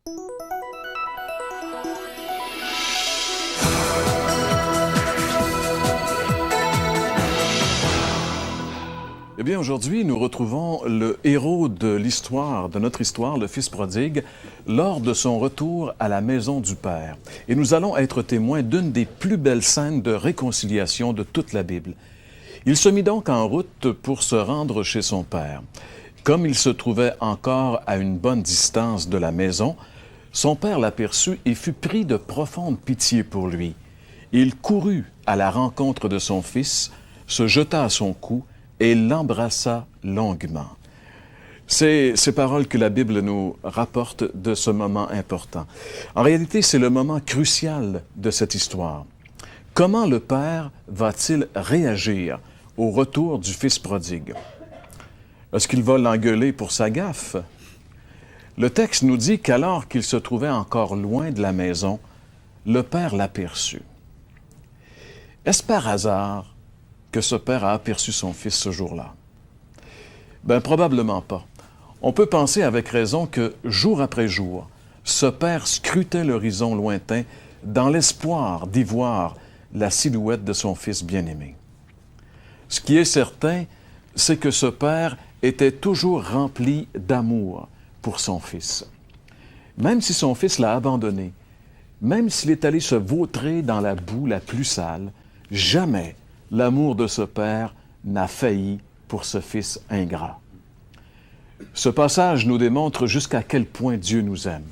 Eh bien, aujourd'hui, nous retrouvons le héros de l'histoire, de notre histoire, le Fils prodigue, lors de son retour à la maison du Père. Et nous allons être témoins d'une des plus belles scènes de réconciliation de toute la Bible. Il se mit donc en route pour se rendre chez son Père. Comme il se trouvait encore à une bonne distance de la maison, son Père l'aperçut et fut pris de profonde pitié pour lui. Il courut à la rencontre de son fils, se jeta à son cou et l'embrassa longuement. C'est ces paroles que la Bible nous rapporte de ce moment important. En réalité, c'est le moment crucial de cette histoire. Comment le Père va-t-il réagir au retour du Fils prodigue? Est-ce qu'il va l'engueuler pour sa gaffe? Le texte nous dit qu'alors qu'il se trouvait encore loin de la maison, le Père l'aperçut. Est-ce par hasard que ce père a aperçu son fils ce jour-là? Bien, probablement pas. On peut penser avec raison que, jour après jour, ce père scrutait l'horizon lointain dans l'espoir d'y voir la silhouette de son fils bien-aimé. Ce qui est certain, c'est que ce père était toujours rempli d'amour pour son fils. Même si son fils l'a abandonné, même s'il est allé se vautrer dans la boue la plus sale, jamais l'amour de ce père n'a failli pour ce fils ingrat. Ce passage nous démontre jusqu'à quel point Dieu nous aime.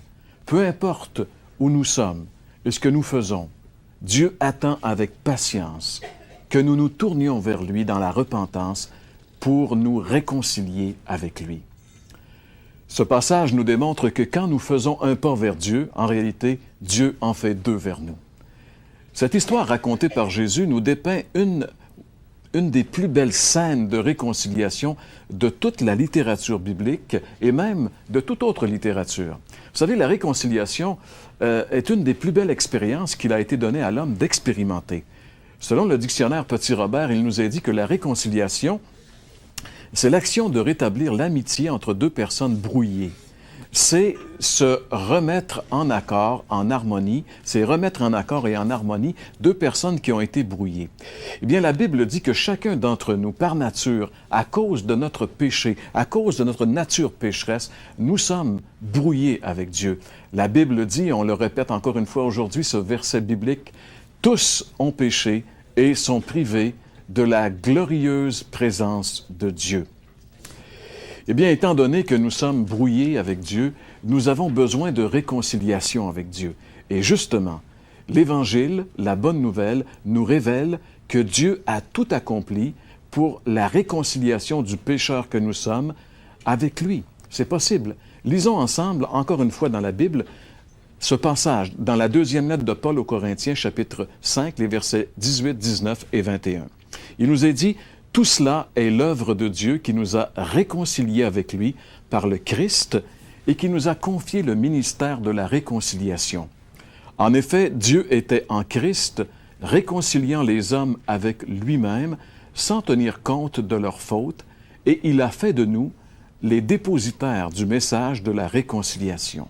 Peu importe où nous sommes et ce que nous faisons, Dieu attend avec patience que nous nous tournions vers lui dans la repentance pour nous réconcilier avec lui. Ce passage nous démontre que quand nous faisons un pas vers Dieu, en réalité, Dieu en fait deux vers nous. Cette histoire racontée par Jésus nous dépeint une des plus belles scènes de réconciliation de toute la littérature biblique et même de toute autre littérature. Vous savez, la réconciliation est une des plus belles expériences qu'il a été donné à l'homme d'expérimenter. Selon le dictionnaire Petit Robert, il nous est dit que la réconciliation, c'est l'action de rétablir l'amitié entre deux personnes brouillées. C'est se remettre en accord, en harmonie, c'est remettre en accord et en harmonie deux personnes qui ont été brouillées. Eh bien, la Bible dit que chacun d'entre nous, par nature, à cause de notre péché, à cause de notre nature pécheresse, nous sommes brouillés avec Dieu. La Bible dit, on le répète encore une fois aujourd'hui, ce verset biblique, « Tous ont péché et sont privés de la glorieuse présence de Dieu. » Eh bien, étant donné que nous sommes brouillés avec Dieu, nous avons besoin de réconciliation avec Dieu. Et justement, l'Évangile, la bonne nouvelle, nous révèle que Dieu a tout accompli pour la réconciliation du pécheur que nous sommes avec lui. C'est possible. Lisons ensemble, encore une fois dans la Bible, ce passage dans la deuxième lettre de Paul aux Corinthiens, chapitre 5, les versets 18, 19 et 21. Il nous est dit: « Tout cela est l'œuvre de Dieu qui nous a réconciliés avec lui par le Christ et qui nous a confié le ministère de la réconciliation. En effet, Dieu était en Christ, réconciliant les hommes avec lui-même sans tenir compte de leurs fautes, et il a fait de nous les dépositaires du message de la réconciliation.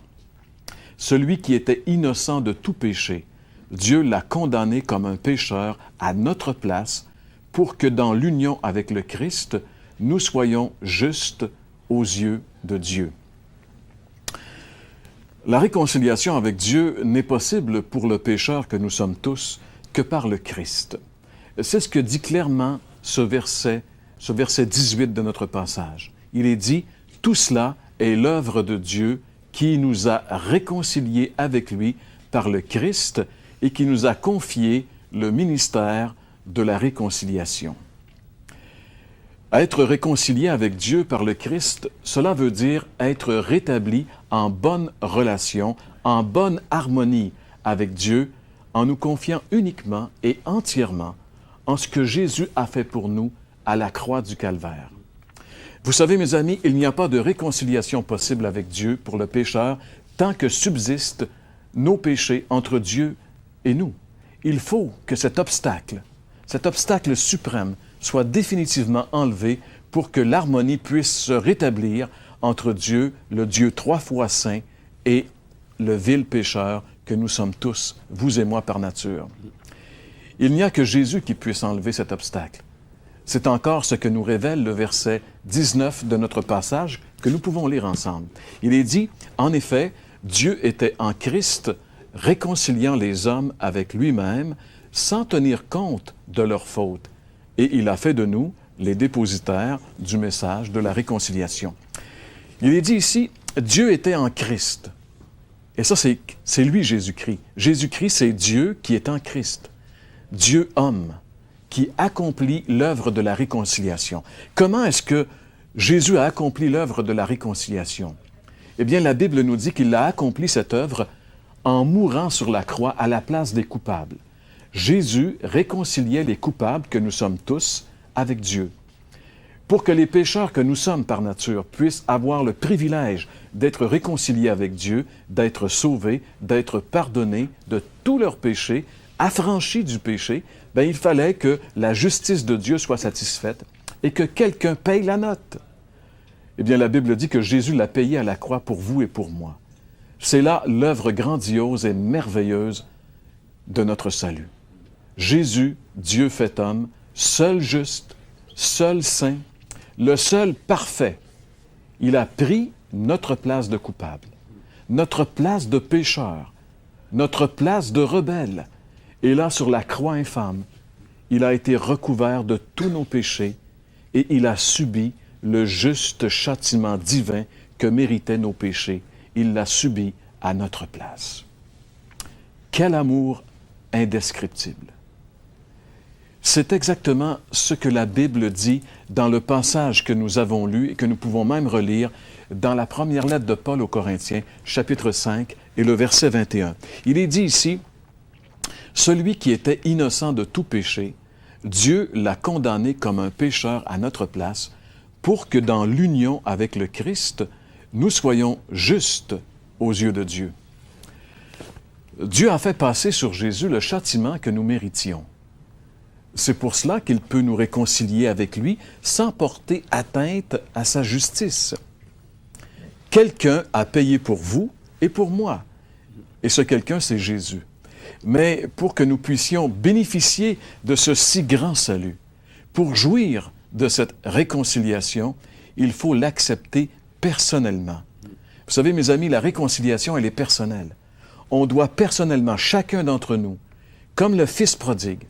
Celui qui était innocent de tout péché, Dieu l'a condamné comme un pécheur à notre place, pour que dans l'union avec le Christ, nous soyons justes aux yeux de Dieu. » La réconciliation avec Dieu n'est possible pour le pécheur que nous sommes tous que par le Christ. C'est ce que dit clairement ce verset 18 de notre passage. Il est dit « Tout cela est l'œuvre de Dieu qui nous a réconciliés avec lui par le Christ et qui nous a confié le ministère de la réconciliation. » Être réconcilié avec Dieu par le Christ, cela veut dire être rétabli en bonne relation, en bonne harmonie avec Dieu, en nous confiant uniquement et entièrement en ce que Jésus a fait pour nous à la croix du Calvaire. Vous savez, mes amis, il n'y a pas de réconciliation possible avec Dieu pour le pécheur tant que subsistent nos péchés entre Dieu et nous. Il faut que cet obstacle suprême soit définitivement enlevé pour que l'harmonie puisse se rétablir entre Dieu, le Dieu trois fois saint, et le vil pécheur que nous sommes tous, vous et moi par nature. Il n'y a que Jésus qui puisse enlever cet obstacle. C'est encore ce que nous révèle le verset 19 de notre passage que nous pouvons lire ensemble. Il est dit, en effet, Dieu était en Christ, réconciliant les hommes avec lui-même, sans tenir compte de leurs fautes. Et il a fait de nous les dépositaires du message de la réconciliation. Il est dit ici, Dieu était en Christ. Et ça, c'est lui, Jésus-Christ. Jésus-Christ, c'est Dieu qui est en Christ. Dieu homme, qui accomplit l'œuvre de la réconciliation. Comment est-ce que Jésus a accompli l'œuvre de la réconciliation? Eh bien, la Bible nous dit qu'il a accompli cette œuvre en mourant sur la croix à la place des coupables. Jésus réconciliait les coupables que nous sommes tous avec Dieu. Pour que les pécheurs que nous sommes par nature puissent avoir le privilège d'être réconciliés avec Dieu, d'être sauvés, d'être pardonnés de tous leurs péchés, affranchis du péché, bien, il fallait que la justice de Dieu soit satisfaite et que quelqu'un paye la note. Eh bien, la Bible dit que Jésus l'a payé à la croix pour vous et pour moi. C'est là l'œuvre grandiose et merveilleuse de notre salut. Jésus, Dieu fait homme, seul juste, seul saint, le seul parfait. Il a pris notre place de coupable, notre place de pécheur, notre place de rebelle. Et là, sur la croix infâme, il a été recouvert de tous nos péchés et il a subi le juste châtiment divin que méritaient nos péchés. Il l'a subi à notre place. Quel amour indescriptible! C'est exactement ce que la Bible dit dans le passage que nous avons lu et que nous pouvons même relire dans la première lettre de Paul aux Corinthiens, chapitre 5 et le verset 21. Il est dit ici, « Celui qui était innocent de tout péché, Dieu l'a condamné comme un pécheur à notre place, pour que dans l'union avec le Christ, nous soyons justes aux yeux de Dieu. » Dieu a fait passer sur Jésus le châtiment que nous méritions. C'est pour cela qu'il peut nous réconcilier avec lui sans porter atteinte à sa justice. Quelqu'un a payé pour vous et pour moi. Et ce quelqu'un, c'est Jésus. Mais pour que nous puissions bénéficier de ce si grand salut, pour jouir de cette réconciliation, il faut l'accepter personnellement. Vous savez, mes amis, la réconciliation, elle est personnelle. On doit personnellement, chacun d'entre nous, comme le Fils prodigue,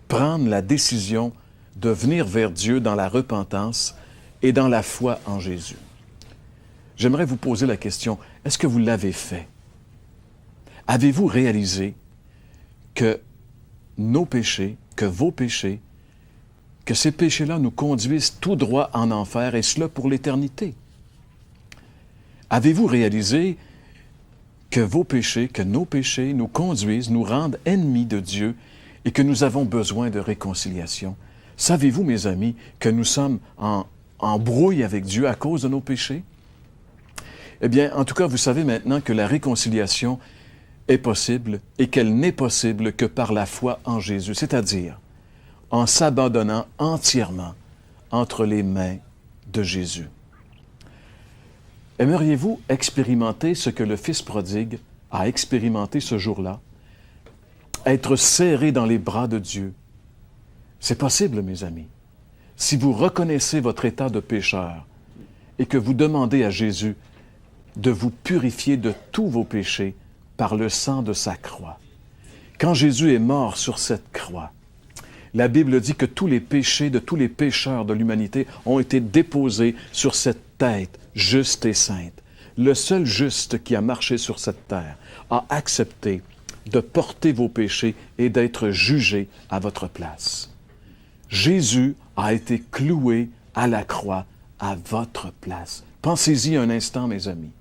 prendre la décision de venir vers Dieu dans la repentance et dans la foi en Jésus. J'aimerais vous poser la question, est-ce que vous l'avez fait? Avez-vous réalisé que nos péchés, que vos péchés, que ces péchés-là nous conduisent tout droit en enfer, et cela pour l'éternité? Avez-vous réalisé que vos péchés, que nos péchés nous conduisent, nous rendent ennemis de Dieu et que nous avons besoin de réconciliation? Savez-vous, mes amis, que nous sommes en brouille avec Dieu à cause de nos péchés? Eh bien, en tout cas, vous savez maintenant que la réconciliation est possible et qu'elle n'est possible que par la foi en Jésus, c'est-à-dire en s'abandonnant entièrement entre les mains de Jésus. Aimeriez-vous expérimenter ce que le Fils prodigue a expérimenté ce jour-là? Être serré dans les bras de Dieu. C'est possible, mes amis. Si vous reconnaissez votre état de pécheur et que vous demandez à Jésus de vous purifier de tous vos péchés par le sang de sa croix. Quand Jésus est mort sur cette croix, la Bible dit que tous les péchés de tous les pécheurs de l'humanité ont été déposés sur cette tête juste et sainte. Le seul juste qui a marché sur cette terre a accepté de porter vos péchés et d'être jugé à votre place. Jésus a été cloué à la croix à votre place. Pensez-y un instant, mes amis.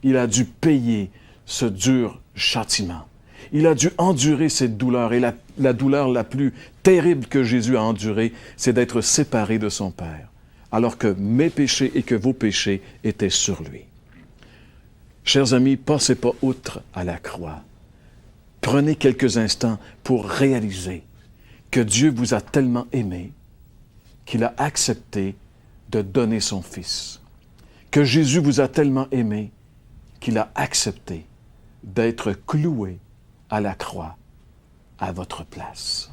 Il a dû payer ce dur châtiment. Il a dû endurer cette douleur, et la douleur la plus terrible que Jésus a endurée, c'est d'être séparé de son Père, alors que mes péchés et que vos péchés étaient sur lui. Chers amis, passez pas outre à la croix. Prenez quelques instants pour réaliser que Dieu vous a tellement aimé qu'il a accepté de donner son Fils. Que Jésus vous a tellement aimé qu'il a accepté d'être cloué à la croix à votre place.